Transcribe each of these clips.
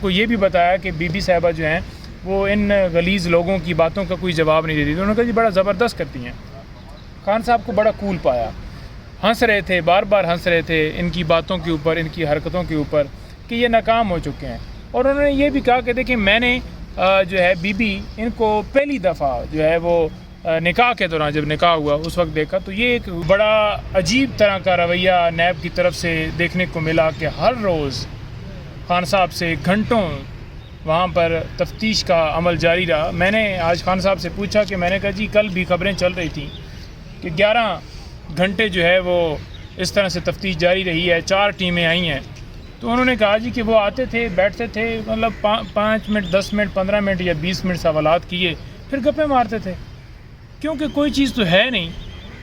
کو یہ بھی بتایا کہ بی بی صاحبہ جو ہیں وہ ان غلیظ لوگوں کی باتوں کا کوئی جواب نہیں دیتی. انہوں نے کہا جی بڑا زبردست کرتی ہیں. خان صاحب کو بڑا کول پایا, ہنس رہے تھے, بار بار ہنس رہے تھے ان کی باتوں کے اوپر, ان کی حرکتوں کے اوپر کہ یہ ناکام ہو چکے ہیں. اور انہوں نے یہ بھی کہا کہ دیکھیں میں نے جو ہے بی بی ان کو پہلی دفعہ جو ہے وہ نکاح کے دوران جب نکاح ہوا اس وقت دیکھا تو یہ ایک بڑا عجیب طرح کا رویہ نیب کی طرف سے دیکھنے کو ملا کہ ہر روز خان صاحب سے گھنٹوں وہاں پر تفتیش کا عمل جاری رہا. میں نے آج خان صاحب سے پوچھا کہ میں نے کہا جی کل بھی خبریں چل رہی تھیں کہ 11 گھنٹے جو ہے وہ اس طرح سے تفتیش جاری رہی ہے, 4 ٹیمیں آئی ہیں. تو انہوں نے کہا جی کہ وہ آتے تھے, بیٹھتے تھے, مطلب 5 منٹ 10 منٹ 15 منٹ یا 20 منٹ سوالات کیے, پھر گپے مارتے تھے, کیونکہ کوئی چیز تو ہے نہیں.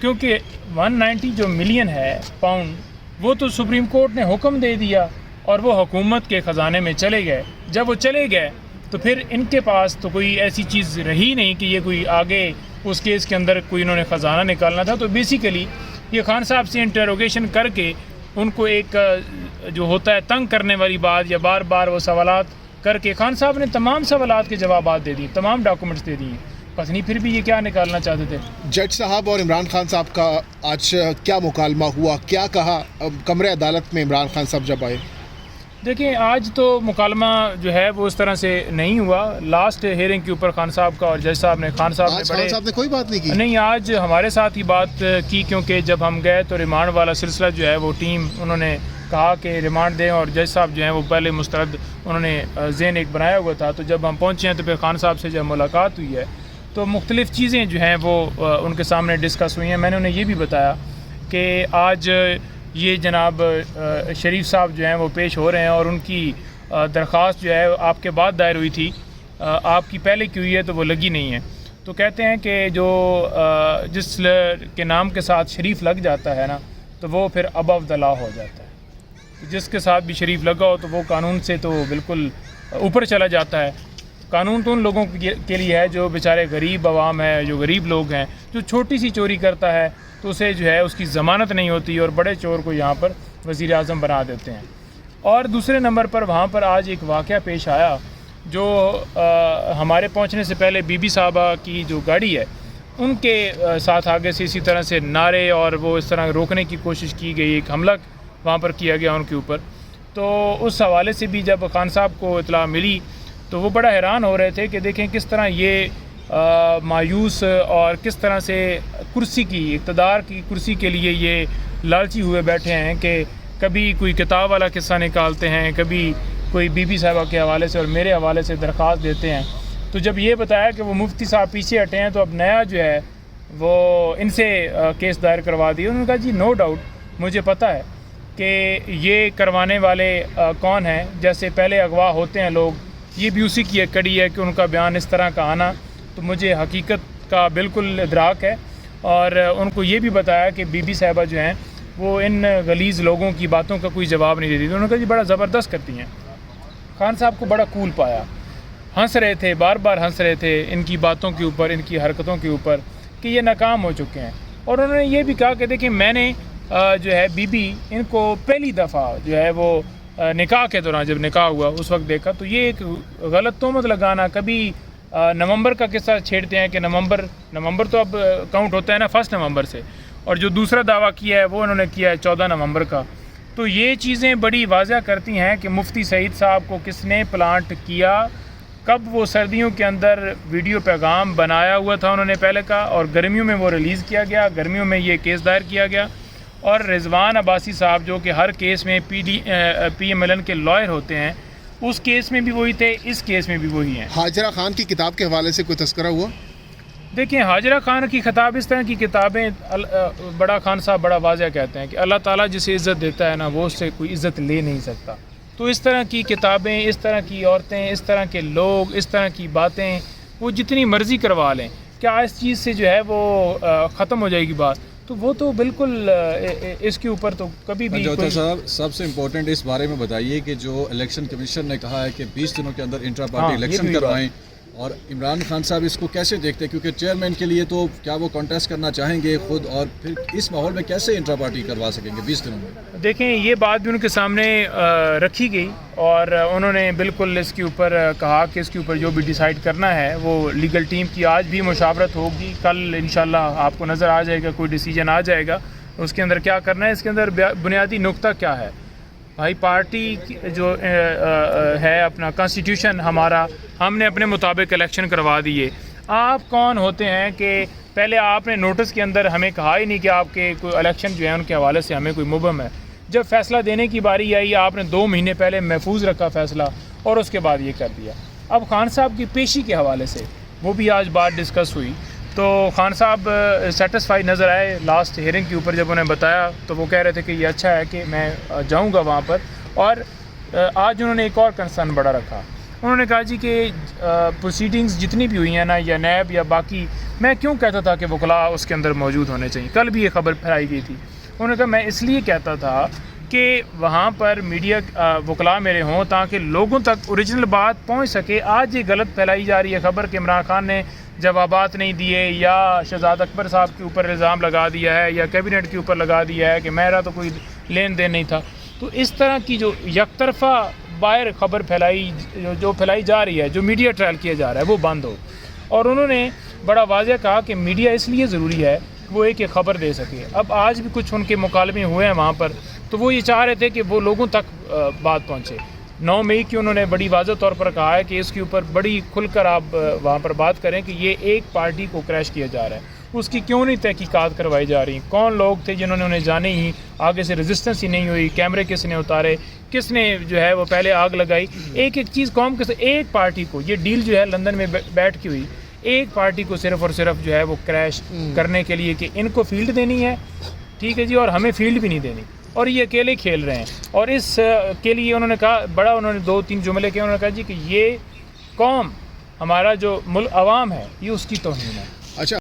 کیونکہ 190 جو ملین ہے پاؤنڈ وہ تو سپریم کورٹ نے حکم دے دیا اور وہ حکومت کے خزانے میں چلے گئے. جب وہ چلے گئے تو پھر ان کے پاس تو کوئی ایسی چیز رہی نہیں کہ یہ کوئی آگے اس کیس کے اندر کوئی انہوں نے خزانہ نکالنا تھا. تو بیسیکلی یہ خان صاحب سے انٹروگیشن کر کے ان کو ایک جو ہوتا ہے تنگ کرنے والی بات یا بار بار وہ سوالات کر کے خان صاحب نے تمام سوالات کے جوابات دے دیے, تمام ڈاکومنٹس دے دیے. پتہ نہیں پھر بھی یہ کیا نکالنا چاہتے تھے. جج صاحب اور عمران خان صاحب کا آج کیا مکالمہ ہوا, کیا کہا کمرے عدالت میں عمران خان صاحب جب آئے؟ دیکھیں آج تو مکالمہ جو ہے وہ اس طرح سے نہیں ہوا. لاسٹ ہیئرنگ کے اوپر خان صاحب کا اور جج صاحب نے خان صاحب نے کوئی بات نہیں کی. نہیں, آج ہمارے ساتھ ہی بات کی, کیونکہ جب ہم گئے تو ریمانڈ والا سلسلہ جو ہے وہ ٹیم انہوں نے کہا کہ ریمانڈ دیں, اور جج صاحب جو ہیں وہ پہلے مسترد انہوں نے ذہن ایک بنایا ہوا تھا. تو جب ہم پہنچے ہیں تو پھر خان صاحب سے جب ملاقات ہوئی ہے تو مختلف چیزیں جو ہیں وہ ان کے سامنے ڈسکس ہوئی ہیں. میں نے انہیں یہ بھی بتایا کہ آج یہ جناب شریف صاحب جو ہیں وہ پیش ہو رہے ہیں اور ان کی درخواست جو ہے آپ کے بعد دائر ہوئی تھی, آپ کی پہلے کی ہوئی ہے تو وہ لگی نہیں ہے. تو کہتے ہیں کہ جو جس کے نام کے ساتھ شریف لگ جاتا ہے نا تو وہ پھر ابو دا لا ہو جاتا ہے. جس کے ساتھ بھی شریف لگا ہو تو وہ قانون سے تو بالکل اوپر چلا جاتا ہے. قانون تو ان لوگوں کے لیے ہے جو بیچارے غریب عوام ہے, جو غریب لوگ ہیں, جو چھوٹی سی چوری کرتا ہے تو اسے جو ہے اس کی ضمانت نہیں ہوتی اور بڑے چور کو یہاں پر وزیر اعظم بنا دیتے ہیں. اور دوسرے نمبر پر وہاں پر آج ایک واقعہ پیش آیا جو ہمارے پہنچنے سے پہلے بی بی صاحبہ کی جو گاڑی ہے ان کے ساتھ آگے سے اسی طرح سے نعرے اور وہ اس طرح روکنے کی کوشش کی گئی, ایک حملہ وہاں پر کیا گیا ان کے اوپر. تو اس حوالے سے بھی جب خان صاحب کو اطلاع ملی تو وہ بڑا حیران ہو رہے تھے کہ دیکھیں کس طرح یہ مایوس اور کس طرح سے کرسی کی, اقتدار کی کرسی کے لیے یہ لالچی ہوئے بیٹھے ہیں کہ کبھی کوئی کتاب والا قصہ نکالتے ہیں, کبھی کوئی بی بی صاحبہ کے حوالے سے اور میرے حوالے سے درخواست دیتے ہیں. تو جب یہ بتایا کہ وہ مفتی صاحب پیچھے ہٹے ہیں تو اب نیا جو ہے وہ ان سے کیس دائر کروا دیا. انہوں نے کہا جی نو ڈاؤٹ مجھے پتہ ہے کہ یہ کروانے والے کون ہیں. جیسے پہلے اغوا ہوتے ہیں لوگ, یہ بھی اسی کی ایک کڑی ہے کہ ان کا بیان اس طرح کا آنا, تو مجھے حقیقت کا بالکل ادراک ہے. اور ان کو یہ بھی بتایا کہ بی بی صاحبہ جو ہیں وہ ان غلیظ لوگوں کی باتوں کا کوئی جواب نہیں دیتی. انہوں نے کہا جی بڑا زبردست کرتی ہیں. خان صاحب کو بڑا کول پایا, ہنس رہے تھے, بار بار ہنس رہے تھے ان کی باتوں کے اوپر, ان کی حرکتوں کے اوپر کہ یہ ناکام ہو چکے ہیں. اور انہوں نے یہ بھی کہا کہ دیکھیں میں نے جو ہے بی بی ان کو پہلی دفعہ جو ہے وہ نکاح کے دوران جب نکاح ہوا اس وقت دیکھا. تو یہ ایک غلط تہمت لگانا, کبھی نومبر کا قصہ چھیڑتے ہیں کہ نومبر تو اب کاؤنٹ ہوتا ہے نا 1 نومبر سے, اور جو دوسرا دعویٰ کیا ہے وہ انہوں نے کیا ہے 14 نومبر کا. تو یہ چیزیں بڑی واضح کرتی ہیں کہ مفتی سعید صاحب کو کس نے پلانٹ کیا, کب وہ سردیوں کے اندر ویڈیو پیغام بنایا ہوا تھا انہوں نے پہلے کا, اور گرمیوں میں وہ ریلیز کیا گیا, گرمیوں میں یہ کیس دائر کیا گیا. اور رضوان عباسی صاحب جو کہ ہر کیس میں پی ایم ایل این کے لائر ہوتے ہیں, اس کیس میں بھی وہی تھے, اس کیس میں بھی وہی ہیں. حاجرہ خان کی کتاب کے حوالے سے کوئی تذکرہ ہوا؟ دیکھیں حاجرہ خان کی خطاب, اس طرح کی کتابیں بڑا خان صاحب بڑا واضح کہتے ہیں کہ اللہ تعالیٰ جسے عزت دیتا ہے نا وہ اس سے کوئی عزت لے نہیں سکتا. تو اس طرح کی کتابیں, اس طرح کی عورتیں, اس طرح کے لوگ, اس طرح کی باتیں وہ جتنی مرضی کروا لیں, کیا اس چیز سے جو ہے وہ ختم ہو جائے گی بات؟ تو وہ تو بالکل اس کے اوپر تو کبھی بھی. جوہر صاحب سب سے امپورٹنٹ اس بارے میں بتائیے کہ جو الیکشن کمیشن نے کہا ہے کہ 20 دنوں کے اندر انٹرا پارٹی الیکشن کروائیں, اور عمران خان صاحب اس کو کیسے دیکھتے ہیں؟ کیونکہ چیئرمین کے لیے تو کیا وہ کانٹیسٹ کرنا چاہیں گے خود، اور پھر اس ماحول میں کیسے انٹرا پارٹی کروا سکیں گے 20 دنوں میں؟ دیکھیں یہ بات بھی ان کے سامنے رکھی گئی اور انہوں نے بالکل اس کے اوپر کہا کہ اس کے اوپر جو بھی ڈیسائیڈ کرنا ہے وہ لیگل ٹیم کی آج بھی مشاورت ہوگی، کل انشاءاللہ آپ کو نظر آ جائے گا، کوئی ڈیسیجن آ جائے گا اس کے اندر کیا کرنا ہے۔ اس کے اندر بنیادی نقطہ کیا ہے بھائی، پارٹی جو ہے اپنا کانسٹیٹیوشن ہمارا، ہم نے اپنے مطابق الیکشن کروا دیے۔ آپ کون ہوتے ہیں کہ پہلے آپ نے نوٹس کے اندر ہمیں کہا ہی نہیں کہ آپ کے کوئی الیکشن جو ہے ان کے حوالے سے ہمیں کوئی مبہم ہے۔ جب فیصلہ دینے کی باری آئی آپ نے 2 مہینے پہلے محفوظ رکھا فیصلہ اور اس کے بعد یہ کر دیا۔ اب خان صاحب کی پیشی کے حوالے سے وہ بھی آج بات ڈسکس ہوئی تو خان صاحب سیٹسفائی نظر آئے لاسٹ ہیئرنگ کے اوپر، جب انہیں بتایا تو وہ کہہ رہے تھے کہ یہ اچھا ہے کہ میں جاؤں گا وہاں پر۔ اور آج انہوں نے ایک اور کنسرن بڑا رکھا، انہوں نے کہا جی کہ پروسیڈنگز جتنی بھی ہوئی ہیں نا، یا نیب یا باقی، میں کیوں کہتا تھا کہ وکلاء اس کے اندر موجود ہونے چاہیے، کل بھی یہ خبر پھیلائی گئی تھی۔ انہوں نے کہا میں اس لیے کہتا تھا کہ وہاں پر میڈیا وکلاء میرے ہوں تاکہ لوگوں تک اوریجنل بات پہنچ سکے۔ آج یہ غلط پھیلائی جا رہی ہے خبر کہ عمران خان نے جوابات نہیں دیے یا شہزاد اکبر صاحب کے اوپر الزام لگا دیا ہے یا کیبنٹ کے اوپر لگا دیا ہے کہ میرا تو کوئی لین دین نہیں تھا۔ تو اس طرح کی جو یک طرفہ باہر خبر جو پھیلائی جا رہی ہے، جو میڈیا ٹرائل کیا جا رہا ہے، وہ بند ہو۔ اور انہوں نے بڑا واضح کہا کہ میڈیا اس لیے ضروری ہے وہ ایک خبر دے سکے۔ اب آج بھی کچھ ان کے مکالمے ہوئے ہیں وہاں پر، تو وہ یہ چاہ رہے تھے کہ وہ لوگوں تک بات پہنچے۔ 9 مئی کی انہوں نے بڑی واضح طور پر کہا ہے کہ اس کے اوپر بڑی کھل کر آپ وہاں پر بات کریں کہ یہ ایک پارٹی کو کریش کیا جا رہا ہے، اس کی کیوں نہیں تحقیقات کروائی جا رہی، کون لوگ تھے جنہوں نے انہیں جانے ہی، آگے سے ریزسٹنس ہی نہیں ہوئی، کیمرے کس نے اتارے، کس نے جو ہے وہ پہلے آگ لگائی۔ ایک ایک چیز قوم کے ایک پارٹی کو، یہ ڈیل جو ہے لندن میں بیٹھ کی ہوئی، ایک پارٹی کو صرف اور صرف جو ہے وہ کریش کرنے کے لیے کہ ان کو فیلڈ دینی ہے، ٹھیک ہے جی، اور ہمیں فیلڈ بھی نہیں دینی، اور یہ اکیلے کھیل رہے ہیں۔ اور اس کے لیے انہوں نے کہا، بڑا انہوں نے 2-3 جملے کہے، انہوں نے کہا جی کہ یہ قوم، ہمارا جو ملک عوام ہے، یہ اس کی توہین ہے۔ اچھا